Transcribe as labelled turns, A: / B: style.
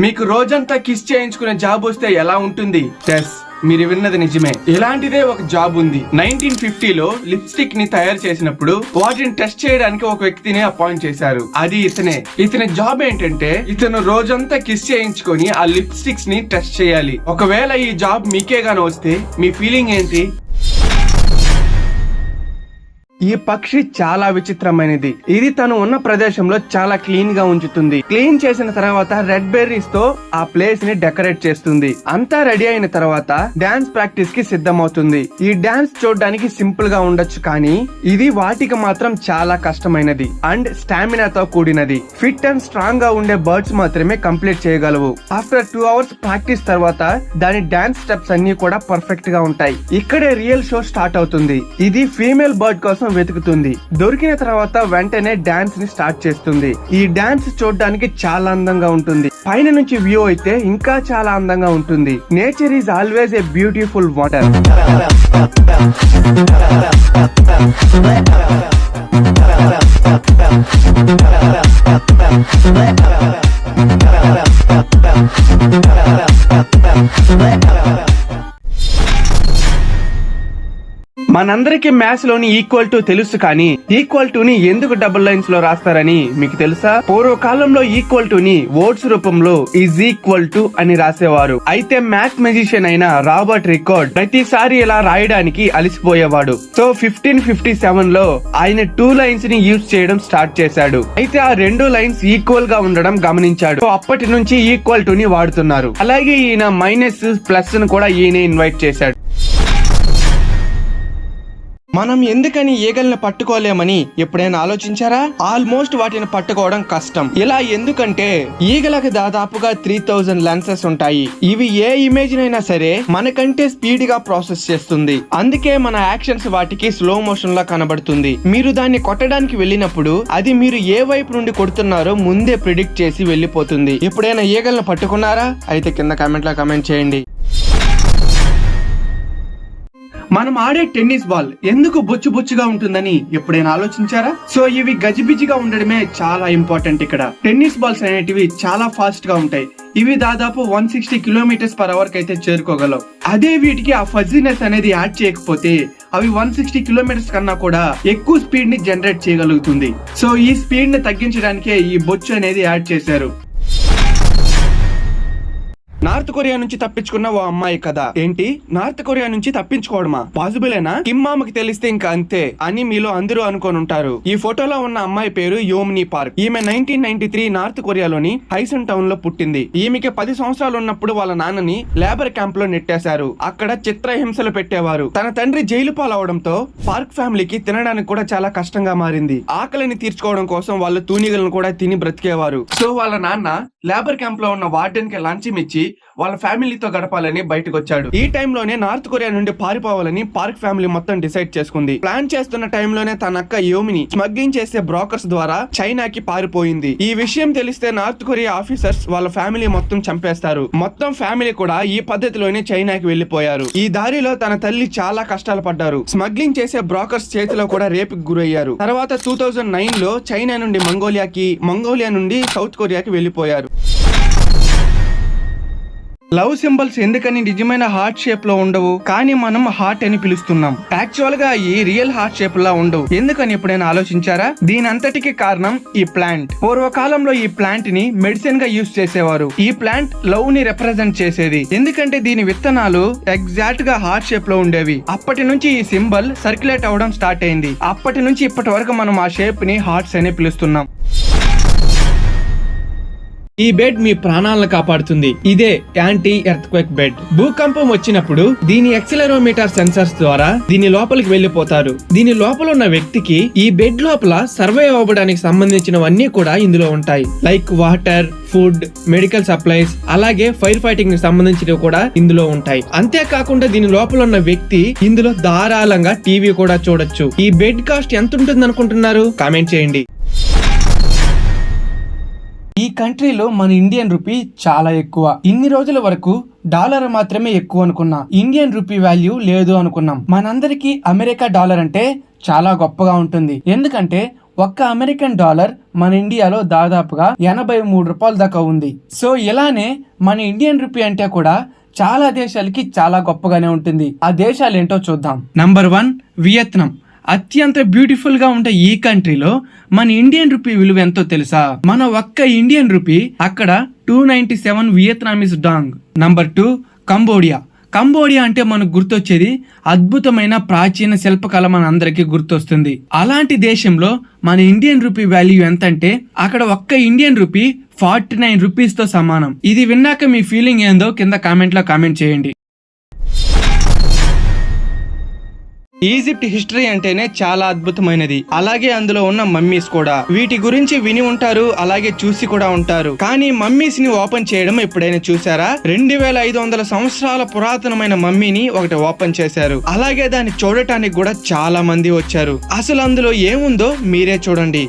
A: మీకు రోజంతా కిస్ చేయించుకునే జాబ్ వస్తే ఎలా ఉంటుంది? మీరు విన్నది నిజమే. ఇలాంటిదే ఒక జాబ్ ఉంది. 1950లో లిప్స్టిక్ ని తయారు చేసినప్పుడు వాటిని టెస్ట్ చేయడానికి ఒక వ్యక్తిని అపాయింట్ చేశారు. అది ఇతని జాబ్ ఏంటంటే ఇతను రోజంతా కిస్ చేయించుకొని ఆ లిప్స్టిక్స్ ని టెస్ట్ చేయాలి. ఒకవేళ ఈ జాబ్ మీకే గాని వస్తే మీ ఫీలింగ్ ఏంటి? ఈ పక్షి చాలా విచిత్రమైనది. ఇది తను ఉన్న ప్రదేశంలో చాలా క్లీన్ గా ఉంచుతుంది. క్లీన్ చేసిన తర్వాత రెడ్ బెర్రీస్ తో ఆ ప్లేస్ ని డెకరేట్ చేస్తుంది. అంతా రెడీ అయిన తర్వాత డాన్స్ ప్రాక్టీస్ కి సిద్ధమవుతుంది. ఈ డాన్స్ చూడడానికి సింపుల్ గా ఉండొచ్చు, కానీ ఇది వాటికి మాత్రం చాలా కష్టమైనది అండ్ స్టామినాతో కూడినది. ఫిట్ అండ్ స్ట్రాంగ్ గా ఉండే బర్డ్స్ మాత్రమే కంప్లీట్ చేయగలవు. ఆఫ్టర్ 2 hours ప్రాక్టీస్ తర్వాత దాని డాన్స్ స్టెప్స్ అన్ని కూడా పర్ఫెక్ట్ గా ఉంటాయి. ఇక్కడే రియల్ షో స్టార్ట్ అవుతుంది. ఇది ఫీమేల్ బర్డ్ కోసం వెతుకుతుంది. దొరికిన తర్వాత వెంటనే డాన్స్ ని స్టార్ట్ చేస్తుంది. ఈ డాన్స్ చూడడానికి చాలా అందంగా ఉంటుంది. పైన నుంచి వ్యూ అయితే ఇంకా చాలా అందంగా ఉంటుంది. Nature is always a beautiful wonder. మనందరికి మ్యాథ్స్ లోని ఈక్వల్ టు తెలుసు, కానీ ఈక్వల్ టు ని ఎందుకు డబుల్ లైన్స్ లో రాస్తారని మీకు తెలుసా? పూర్వకాలంలో ఈక్వల్ టు ని వర్డ్స్ రూపంలో ఈజ్ ఈక్వల్ టు అని రాసేవారు. అయితే మ్యాథ్ మెజిషియన్ అయిన రాబర్ట్ రికార్డ్ ప్రతిసారి ఇలా రాయడానికి అలసిపోయేవాడు. సో 1557 లో ఆయన 2 లైన్స్ ని యూజ్ చేయడం స్టార్ట్ చేశాడు. అయితే ఆ 2 లైన్స్ ఈక్వల్ గా ఉండడం గమనించాడు. సో అప్పటి నుంచి ఈక్వల్ టు ని వాడుతున్నారు. అలాగే ఈయన మైనస్ ప్లస్ ను కూడా ఈయన ఇన్వైట్ చేశాడు. మనం ఎందుకని ఈగల్ని పట్టుకోలేమని ఎప్పుడైనా ఆలోచించారా? ఆల్మోస్ట్ వాటిని పట్టుకోవడం కష్టం. ఇలా ఎందుకంటే ఈగలకు దాదాపుగా 3000 లెన్సెస్ ఉంటాయి. ఇవి ఏ ఇమేజ్ నైనా సరే మనకంటే స్పీడ్ గా ప్రాసెస్ చేస్తుంది. అందుకే మన యాక్షన్స్ వాటికి స్లో మోషన్ లా కనబడుతుంది. మీరు దాన్ని కొట్టడానికి వెళ్ళినప్పుడు అది మీరు ఏ వైపు నుండి కొడుతున్నారో ముందే ప్రిడిక్ట్ చేసి వెళ్ళిపోతుంది. ఎప్పుడైనా ఈగల్ని పట్టుకున్నారా? అయితే కింద కామెంట్ లో కామెంట్ చేయండి. మనం ఆడే టెన్నిస్ బాల్ ఎందుకు బొచ్చు బొచ్చుగా ఉంటుందని ఎప్పుడైనా ఆలోచించారా? సో ఇవి గజిబిజిగా ఉండడమే చాలా ఇంపార్టెంట్. ఇక్కడ టెన్నిస్ బాల్స్ అనేటివి చాలా ఫాస్ట్ గా ఉంటాయి. ఇవి దాదాపు 160 km/h అయితే చేరుకోగలవు. అదే వీటికి ఆ ఫజినెస్ అనేది యాడ్ చేయకపోతే అవి 160 km కన్నా కూడా ఎక్కువ స్పీడ్ ని జనరేట్ చేయగలుగుతుంది. సో ఈ స్పీడ్ ని తగ్గించడానికే ఈ బొచ్చు అనేది యాడ్ చేశారు. నార్త్ కొరియా నుంచి తప్పించుకున్న ఓ అమ్మాయి కదా. ఏంటి, నార్త్ కొరియా నుంచి తప్పించుకోవడమా? పాసిబులేనా? కిమ్ మామకి తెలిస్తే ఇంకా అంతే అని మీలో అందరూ అనుకొని ఉంటారు. ఈ ఫోటోలో ఉన్న అమ్మాయి పేరు యోమ్ని పార్క్. ఈమె 1993 నార్త్ కొరియాలోని హైసన్ టౌన్ లో పుట్టింది. ఈమెకి 10 సంవత్సరాలు ఉన్నప్పుడు వాళ్ళ నాన్నని లేబర్ క్యాంప్ లో నెట్టేశారు. అక్కడ చిత్రహింసలు పెట్టేవారు. తన తండ్రి జైలు పాలవడంతో పార్క్ ఫ్యామిలీకి తినడానికి కూడా చాలా కష్టంగా మారింది. ఆకలిని తీర్చుకోవడం కోసం వాళ్ళు తూనిగలను కూడా తిని బ్రతికేవారు. సో వాళ్ళ నాన్న లేబర్ క్యాంప్ లో ఉన్న వార్డెన్ కి లంచ్ ఇచ్చి వాళ్ళ ఫ్యామిలీతో గడపాలని బయటకు వచ్చాడు. ఈ టైంలోనే నార్త్ కొరియా నుండి పారిపోవాలని పార్క్ ఫ్యామిలీ మొత్తం డిసైడ్ చేసుకుంది. ప్లాన్ చేస్తున్న టైంలోనే తన అక్క యోమిని స్మగ్లింగ్ చేసే బ్రోకర్స్ ద్వారా చైనాకి పారిపోయింది. ఈ విషయం తెలిస్తే నార్త్ కొరియా ఆఫీసర్స్ వాళ్ళ ఫ్యామిలీ మొత్తం చంపేస్తారు. మొత్తం ఫ్యామిలీ కూడా ఈ పద్ధతిలోనే చైనాకి వెళ్లిపోయారు. ఈ దారిలో తన తల్లి చాలా కష్టాలు పడ్డారు. స్మగ్లింగ్ చేసే బ్రోకర్స్ చేతిలో కూడా రేపుకి గురయ్యారు. తర్వాత 2009 లో చైనా నుండి మంగోలియా నుండి సౌత్ కొరియాకి వెళ్లిపోయారు. లవ్ సింబల్స్ ఎందుకని నిజమైన హార్ట్ షేప్ లో ఉండవు, కానీ మనం హార్ట్ అని పిలుస్తున్నాం? యాక్చువల్ గా ఈ రియల్ హార్ట్ షేప్ లా ఉండవు. ఎందుకని ఎప్పుడైనా ఆలోచించారా? దీని అంతటికి కారణం ఈ ప్లాంట్. పూర్వకాలంలో ఈ ప్లాంట్ ని మెడిసిన్ గా యూజ్ చేసేవారు. ఈ ప్లాంట్ లవ్ ని రిప్రజెంట్ చేసేది. ఎందుకంటే దీని విత్తనాలు ఎగ్జాక్ట్ గా హార్ట్ షేప్ లో ఉండేవి. అప్పటి నుంచి ఈ సింబల్ సర్క్యులేట్ అవడం స్టార్ట్ అయింది. అప్పటి నుంచి ఇప్పటి వరకు మనం ఆ షేప్ ని హార్ట్స్ అని పిలుస్తున్నాం. ఈ బెడ్ మీ ప్రాణాలను కాపాడుతుంది. ఇదే యాంటీ ఎర్త్ క్వేక్ బెడ్. భూకంపం వచ్చినప్పుడు దీని యాక్సిలరోమీటర్ సెన్సర్స్ ద్వారా దీని లోపలికి వెళ్లిపోతారు. దీని లోపల ఉన్న వ్యక్తికి ఈ బెడ్ లోపల సర్వైవ్ అవ్వడానికి సంబంధించినవన్నీ కూడా ఇందులో ఉంటాయి. Like water, food, medical supplies, అలాగే ఫైర్ ఫైటింగ్ కి సంబంధించినవి కూడా ఇందులో ఉంటాయి. అంతేకాకుండా దీని లోపల ఉన్న వ్యక్తి ఇందులో ధారాళంగా టీవీ కూడా చూడొచ్చు. ఈ బెడ్ కాస్ట్ ఎంత ఉంటుంది అనుకుంటున్నారు? కామెంట్ చేయండి. ఈ కంట్రీలో మన ఇండియన్ రూపీ చాలా ఎక్కువ. ఇన్ని రోజుల వరకు డాలర్ మాత్రమే ఎక్కువ అనుకున్నా. ఇండియన్ రూపీ వాల్యూ లేదు అనుకున్నాం. మనందరికీ అమెరికా డాలర్ అంటే చాలా గొప్పగా ఉంటుంది. ఎందుకంటే
B: ఒక్క అమెరికన్ డాలర్ మన ఇండియాలో దాదాపుగా 83 రూపాయల దాకా ఉంది. సో ఇలానే మన ఇండియన్ రూపీ అంటే కూడా చాలా దేశాలకి చాలా గొప్పగానే ఉంటుంది. ఆ దేశాలు ఏంటో చూద్దాం. Number 1 Vietnam. అత్యంత బ్యూటిఫుల్ గా ఉండే ఈ కంట్రీలో మన ఇండియన్ రూపీ విలువ ఎంతో తెలుసా? మన ఒక్క ఇండియన్ రూపీ అక్కడ 297 Vietnamese dong. Number 2 Cambodia. Cambodia అంటే మనకు గుర్తొచ్చేది అద్భుతమైన ప్రాచీన శిల్పకళ మన అందరికీ గుర్తొస్తుంది. అలాంటి దేశంలో మన ఇండియన్ రూపీ వాల్యూ ఎంత అంటే అక్కడ ఒక్క ఇండియన్ రూపీ 49 రూపీస్ తో సమానం. ఇది విన్నాక మీ ఫీలింగ్ ఏందో కింద కామెంట్ లో కామెంట్ చేయండి.
A: ఈజిప్ట్ హిస్టరీ అంటేనే చాలా అద్భుతమైనది. అలాగే అందులో ఉన్న మమ్మీస్ కూడా. వీటి గురించి విని ఉంటారు, అలాగే చూసి కూడా ఉంటారు. కానీ మమ్మీస్ ని ఓపెన్ చేయడం ఎప్పుడైనా చూసారా? 2500 సంవత్సరాల పురాతనమైన మమ్మీని ఒకటి ఓపెన్ చేశారు. అలాగే దాన్ని చూడటానికి కూడా చాలా మంది వచ్చారు. అసలు అందులో ఏముందో మీరే చూడండి.